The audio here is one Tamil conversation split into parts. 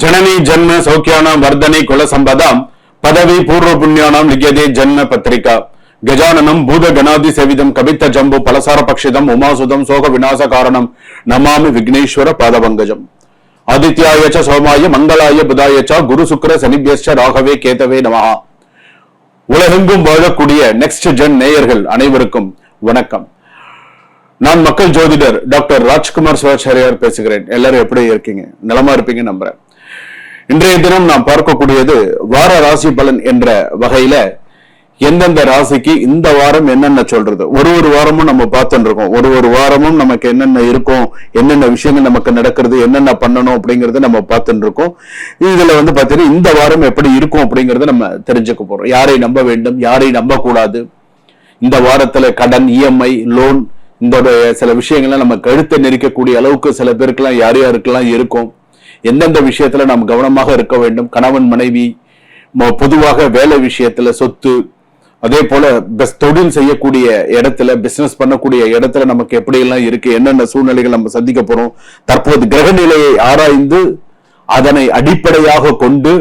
जननी जन्म सौख्यानां वर्धने कुल संपदां पदवी पूर्व पुण्यानां लिख्यते जन्म पत्रिका गजाननं भूत गणादि सेवितं कवित्त जम्बु फलसार पक्षितम् उमासुतं शोक विनाश कारणं नमामि विघ्नेश्वर पादपङ्कजम् आदित्याय च सोमाय मंगलाय बुधाय च गुरु शुक्र शनिभ्यश्च राघवे केतवे நமஹ. உலகெங்கும் வாழக்கூடிய நெக்ஸ்ட் ஜென் நேயர்கள் அனைவருக்கும் வணக்கம். நான் மக்கள் ஜோதிடர் டாக்டர் ராஜ்குமார் சிவாச்சாரியார் பேசுகிறேன். எல்லாரும் எப்படி இருக்கீங்க? நலமா இருப்பீங்க நம்புறேன். இன்றைய தினம் நாம் பார்க்கக்கூடியது வார ராசி பலன் என்ற வகையில எந்தெந்த ராசிக்கு இந்த வாரம் என்னென்ன சொல்றது. ஒரு வாரமும் நம்ம பார்த்துட்டு இருக்கோம். ஒரு வாரமும் நமக்கு என்னென்ன இருக்கும், என்னென்ன விஷயங்கள் நமக்கு நடக்கிறது, என்னென்ன பண்ணணும் அப்படிங்கறத நம்ம பார்த்துட்டு இருக்கோம். இதுல பாத்தீங்கன்னா இந்த வாரம் எப்படி இருக்கும் அப்படிங்கறத நம்ம தெரிஞ்சுக்க போறோம். யாரை நம்ப வேண்டும், யாரை நம்ப கூடாது, இந்த வாரத்துல கடன், இஎம்ஐ, லோன், இந்த சில விஷயங்கள்லாம் நம்ம கழுத்தை நெரிக்கக்கூடிய அளவுக்கு சில பேருக்கெல்லாம் யார் யாருக்கெல்லாம் இருக்கும், எந்தெந்த விஷயத்துல நாம் கவனமாக இருக்க வேண்டும், கணவன் மனைவி, பொதுவாக வேலை விஷயத்துல, சொத்து, அதே போல தொழில் செய்யக்கூடிய இடத்துல, பிசினஸ் பண்ணக்கூடிய இடத்துல நமக்கு எப்படி எல்லாம் இருக்கு, என்னென்ன சூழ்நிலைகள் நம்ம சந்திக்க போறோம், தற்போது கிரக நிலையை ஆராய்ந்து அதனை அடிப்படையாக கொண்டு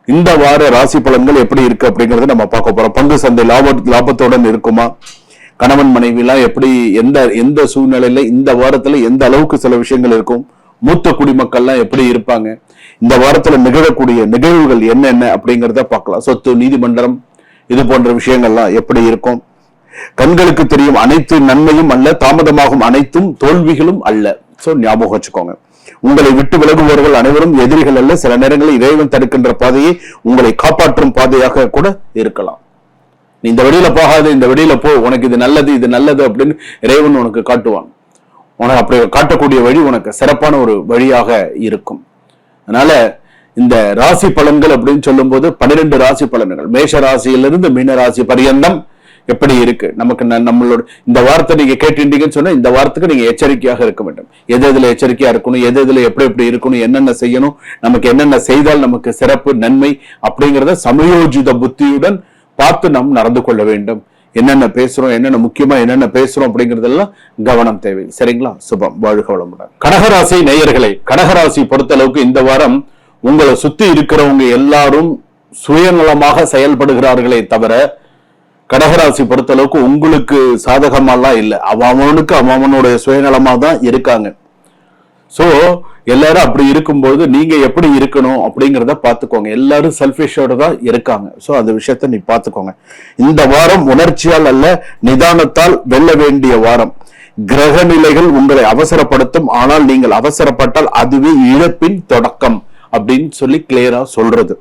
இந்த வார ராசி பலன்கள் எப்படி இருக்கு அப்படிங்கறத நம்ம பார்க்க போறோம். பங்கு சந்தை லாபத்துடன் இருக்குமா, கணவன் மனைவி எல்லாம் எப்படி, எந்த சூழ்நிலையில இந்த வாரத்துல எந்த அளவுக்கு சில விஷயங்கள் இருக்கும், மூத்த குடிமக்கள்லாம் எப்படி இருப்பாங்க, இந்த வாரத்துல நிகழக்கூடிய நிகழ்வுகள் என்னென்ன அப்படிங்கறத பார்க்கலாம். சொத்து, நீதிமன்றம், இது போன்ற விஷயங்கள்லாம் எப்படி இருக்கும். கண்களுக்கு தெரியும் அனைத்து நன்மையும் அல்ல, தாமதமாகும் அனைத்தும் தோல்விகளும் அல்ல. சோ ஞாபகம் வச்சுக்கோங்க. உங்களை விட்டு விலகுபவர்கள் அனைவரும் எதிரிகள் அல்ல. சில நேரங்களில் இறைவன் தடுக்கின்ற பாதையை உங்களை காப்பாற்றும் பாதையாக கூட இருக்கலாம். நீ இந்த வழியில போகாது, இந்த வழியில போ, உனக்கு இது நல்லது அப்படின்னு இறைவன் உனக்கு காட்டுவான். உனக்கு அப்படி காட்டக்கூடிய வழி உனக்கு சிறப்பான ஒரு வழியாக இருக்கும். அதனால இந்த ராசி பலன்கள் அப்படின்னு சொல்லும் போது 12 ராசி பலன்கள், மேஷ ராசியிலிருந்து மீன ராசி பரியந்தம் எப்படி இருக்கு நமக்கு. நம்மளோட இந்த வார்த்தை நீங்க கேட்டுட்டீங்கன்னு சொன்னா இந்த வாரத்துக்கு நீங்க எச்சரிக்கையாக இருக்க வேண்டும். எதுல எச்சரிக்கையா இருக்கணும், எதுல எப்படி இருக்கணும், என்னென்ன செய்யணும், நமக்கு என்னென்ன செய்தால் நமக்கு சிறப்பு நன்மை அப்படிங்கிறத சமயோஜித புத்தியுடன் பார்த்து நாம் நடந்து கொள்ள வேண்டும். என்னென்ன பேசுறோம், என்னென்ன முக்கியமா என்னென்ன பேசுறோம் அப்படிங்கறதெல்லாம் கவனம் தேவை. சரிங்களா? சுபம். வாழ்க வளமுடன். கடகராசி நேயர்களை, கடகராசி பொறுத்த அளவுக்கு இந்த வாரம் உங்களை சுத்தி இருக்கிறவங்க எல்லாரும் சுயநலமாக செயல்படுகிறார்களே தவிர கடகராசி பொறுத்த அளவுக்கு உங்களுக்கு சாதகமாலாம் இல்லை. அவனுக்கு அவனுடைய சுயநலமா தான் இருக்காங்க. சோ எல்லாரும் அப்படி இருக்கும்போது நீங்க எப்படி இருக்கணும் அப்படிங்கிறத பாத்துக்கோங்க. எல்லாரும் செல்ஃபிஷோட தான் இருக்காங்க. சோ அந்த விஷயத்த நீ பாத்துக்கோங்க. இந்த வாரம் உணர்ச்சியால் அல்ல, நிதானத்தால் வெல்ல வேண்டிய வாரம். கிரக நிலைகள் உங்களை அவசரப்படுத்தும். ஆனால் நீங்கள் அவசரப்பட்டால் அதுவே இழப்பின் தொடக்கம் அப்படின்னு சொல்லி கிளியரா சொல்றது.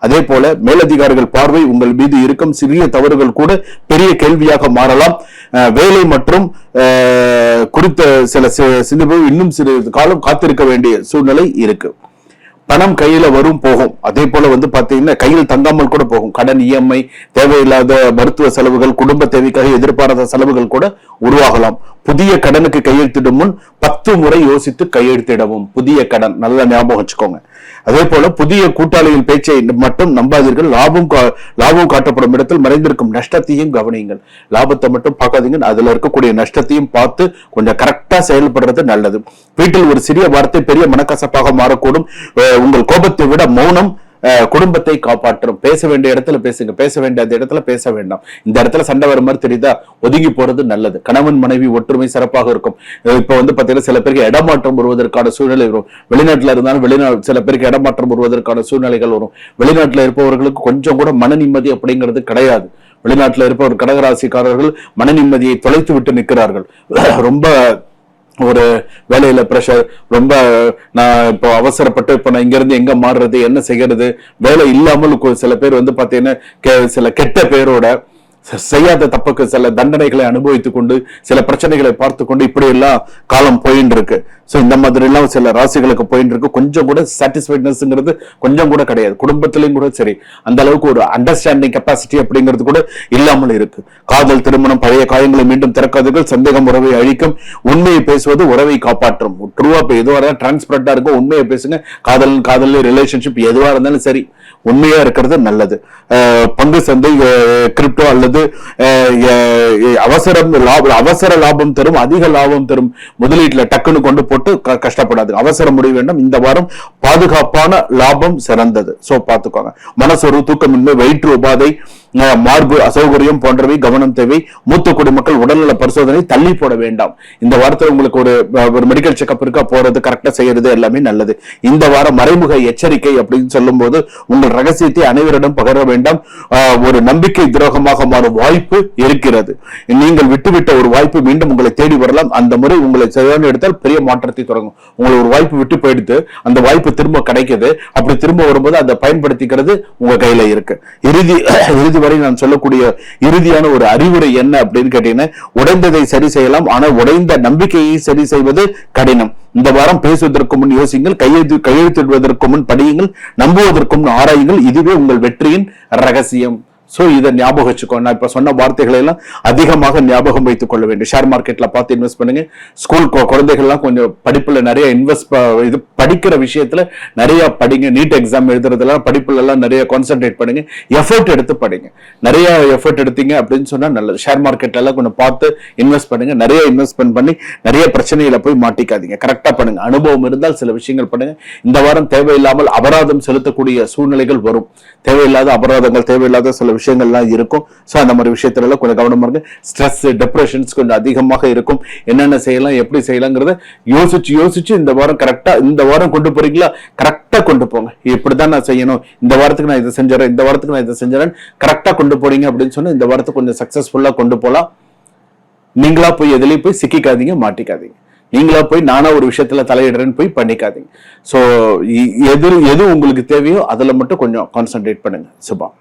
அதே போல மேலதிகாரிகள் பார்வை உங்கள் மீது இருக்கும். சிறிய தவறுகள் கூட பெரிய கேள்வியாக மாறலாம். வேலை மற்றும் குறித்த சில சிறு இன்னும் சிறு காலம் காத்திருக்க வேண்டிய சூழ்நிலை இருக்கு. பணம் கையில வரும், போகும். அதே போல பாத்தீங்கன்னா கையில் தங்காமல் கூட போகும். கடன், இஎம்ஐ, தேவையில்லாத மருத்துவ செலவுகள், குடும்ப தேவைக்காக எதிர்பாராத செலவுகள் கூட உருவாகலாம். புதிய கடனுக்கு கையெழுத்திடும் முன் 10 முறை யோசித்து கையெழுத்திடவும். புதிய கடன் நல்லா ஞாபகம் வச்சுக்கோங்க. அதே போல புதிய கூட்டாளிகள் பேச்சை மட்டும் நம்பாதீர்கள். லாபம் காட்டப்படும் இடத்தில் மறைந்திருக்கும் நஷ்டத்தையும் கவனியுங்கள். லாபத்தை மட்டும் பார்க்காதீங்க, அதுல இருக்கக்கூடிய நஷ்டத்தையும் பார்த்து கொஞ்சம் கரெக்டா செயல்படுறது நல்லது. வீட்டில் ஒரு சிறிய வார்த்தை பெரிய மனக்கசப்பாக மாறக்கூடும். உங்கள் கோபத்தை விட மௌனம் குடும்பத்தை காப்பாற்றும். பேச வேண்டிய இடத்துல பேசுங்க, பேச வேண்டிய இடத்துல பேச வேண்டாம். இந்த இடத்துல சண்டை வர மாதிரி தெரியுதா, ஒதுங்கி போறது நல்லது. கணவன் மனைவி ஒற்றுமை சிறப்பாக இருக்கும். இப்ப பாத்தீங்கன்னா சில பேருக்கு இடமாற்றம் வருவதற்கான சூழ்நிலை வரும். வெளிநாட்டுல இருந்தாலும் சில பேருக்கு இடமாற்றம் வருவதற்கான சூழ்நிலைகள் வரும். வெளிநாட்டுல இருப்பவர்களுக்கு கொஞ்சம் கூட மன நிம்மதி அப்படிங்கிறது கிடையாது. வெளிநாட்டுல இருப்பவர் கடகராசிக்காரர்கள் மன நிம்மதியை தொலைத்து விட்டு நிற்கிறார்கள். ரொம்ப ஒரு வேலையில பிரஷர், ரொம்ப நான் இப்போ அவசரப்பட்டு இப்ப நான் இங்க இருந்து எங்க மாறுறது, என்ன செய்யறது, வேலை இல்லாமல் சில பேர் பாத்தீங்கன்னா சில கெட்ட பேரோட செய்யாத தப்புக்கு சில தண்டனைகளை அனுபவித்துக் கொண்டு சில பிரச்சனைகளை பார்த்து கொண்டு இப்படி எல்லாம் காலம் போயின்னு இருக்கு. சோ இந்த மாதிரி எல்லாம் சில ராசிகளுக்கு போயிட்டு இருக்கு. கொஞ்சம் கூட சாட்டிஸ்ஃபைட்னஸ்ங்கிறது கொஞ்சம் கூட கிடையாது. குடும்பத்திலையும் கூட சரி அந்த அளவுக்கு ஒரு அண்டர்ஸ்டாண்டிங் கெப்பாசிட்டி அப்படிங்கிறது கூட இல்லாமல் இருக்கு. காதல், திருமணம், பழைய காயங்களை மீண்டும் திறக்காதீர்கள். சந்தேகம் உறவை அழிக்கும். உண்மையை பேசுவது உறவை காப்பாற்றும். ட்ரூவா எதுவாக டிரான்ஸ்பரண்டா இருக்கும். உண்மையை பேசுங்க. காதல் ரிலேஷன்ஷிப் எதுவா இருந்தாலும் சரி உண்மையா இருக்கிறது நல்லது. பங்கு சந்தை, கிரிப்டோ அல்லது அல்லது அவசர லாபம் தரும், அதிக லாபம் தரும் முதலீட்டுல டக்குன்னு கொண்டு போட்டு கஷ்டப்படாது. அவசர முடிவு வேண்டும். இந்த வாரம் பாதுகாப்பான லாபம் சிறந்தது. சோ பாத்துக்கோங்க. மனசோர்வு, தூக்கமின்மை, வயிற்று உபாதை, மார்பு அசௌகரியம் போன்றவை கவனம் தேவை. மூத்த குடிமக்கள் உடல்நல பரிசோதனை தள்ளி போட வேண்டாம். இந்த வாரத்தில் உங்களுக்கு ஒரு மெடிக்கல் செக்அப் இருக்கா, போறது கரெக்டா செய்யறது எல்லாமே நல்லது. இந்த வாரம் மறைமுக எச்சரிக்கை அப்படின்னு சொல்லும் போது உங்கள் ரகசியத்தை அனைவரிடம் பகிர வேண்டாம். ஒரு நம்பிக்கை துரோகமாக மாறும் வாய்ப்பு இருக்கிறது. நீங்கள் விட்டுவிட்ட ஒரு வாய்ப்பு மீண்டும் உங்களை தேடி வரலாம். அந்த முறை உங்களை சரியான எடுத்தால் பெரிய மாற்றத்தை தொடங்கும். உங்களை ஒரு வாய்ப்பு விட்டு போயிடுத்து, அந்த வாய்ப்பு திரும்ப கிடைக்குது. அப்படி திரும்ப வரும்போது அதை பயன்படுத்திக்கிறது உங்க கையில இருக்கு. இறுதி வரை நான் சொல்லக்கூடிய இறுதியான ஒரு அறிவுரை என்ன அப்படின்னு கேட்டீங்கன்னா, உடைந்ததை சரி செய்யலாம், ஆனா உடைந்த நம்பிக்கையை சரி செய்வது கடினம். இந்த வாரம் பேசுவதற்கு முன் யோசிங்கள், கையெழுத்திடுவதற்கு முன் படியுங்கள், நம்புவதற்கு முன் ஆராயுங்கள். இதுவே உங்கள் வெற்றியின் ரகசியம். சோ இதை ஞாபகம் வச்சுக்கோ. நான் இப்ப சொன்ன வார்த்தைகளை எல்லாம் அதிகமாக ஞாபகம் வைத்துக் கொள்ள வேண்டும். ஷேர் மார்க்கெட்ல பார்த்து இன்வெஸ்ட் பண்ணுங்க. ஸ்கூல் குழந்தைகள்லாம் கொஞ்சம் படிப்புல நிறைய இது படிக்கிற விஷயத்துல நிறைய படிங்க. நீட் எக்ஸாம் எழுதுறதுல படிப்புல எல்லாம் நிறைய கான்சென்ட்ரேட் பண்ணுங்க. எஃபர்ட் எடுத்து படிங்க. நிறைய எஃபர்ட் எடுத்தீங்க அப்படின்னு சொன்னா நல்லது. ஷேர் மார்க்கெட்ல எல்லாம் கொஞ்சம் பார்த்து இன்வெஸ்ட் பண்ணுங்க. நிறைய இன்வெஸ்ட்மெண்ட் பண்ணி நிறைய பிரச்சனைகளை போய் மாட்டிக்காதீங்க. கரெக்டா பண்ணுங்க. அனுபவம் இருந்தால் சில விஷயங்கள் பண்ணுங்க. இந்த வாரம் தேவையில்லாமல் அபராதம் செலுத்தக்கூடிய சூழ்நிலைகள் வரும். தேவையில்லாத அபராதங்கள், தேவையில்லாத சில விஷயங்கள்லாம் இருக்கும். சோ அந்த மாதிரி விஷயத்துல எல்லாம் கொஞ்சம் கவனமா இருங்க. ஸ்ட்ரெஸ், டிப்ரெஷன்ஸ் கொஞ்சம் அதிகமாக இருக்கும். என்னென்ன செய்யலாம், எப்படி செய்யலாங்கிறத யோசிச்சு இந்த வாரம் கரெக்டா, இந்த வாரம் கொண்டு போறீங்களா கரெக்டா கொண்டு போங்க. இப்படிதான் நான் செய்யணும், இந்த வாரத்துக்கு நான் இதை செஞ்சறேன், இந்த வாரத்துக்கு நான் இதை செஞ்சறேன், கரெக்டா கொண்டு போறீங்க அப்படின்னு சொன்னா இந்த வாரத்தை கொஞ்சம் சக்சஸ்ஃபுல்லா கொண்டு போலாம். நீங்களா போய் எதுலயும் போய் சிக்கிக்காதீங்க, மாட்டிக்காதீங்க. நீங்களா போய் நானா ஒரு விஷயத்துல தலையிடுறேன்னு போய் பண்ணிக்காதீங்க. சோ எது உங்களுக்கு தேவையோ அதுல மட்டும் கொஞ்சம் கான்சென்ட்ரேட் பண்ணுங்க. சுபா.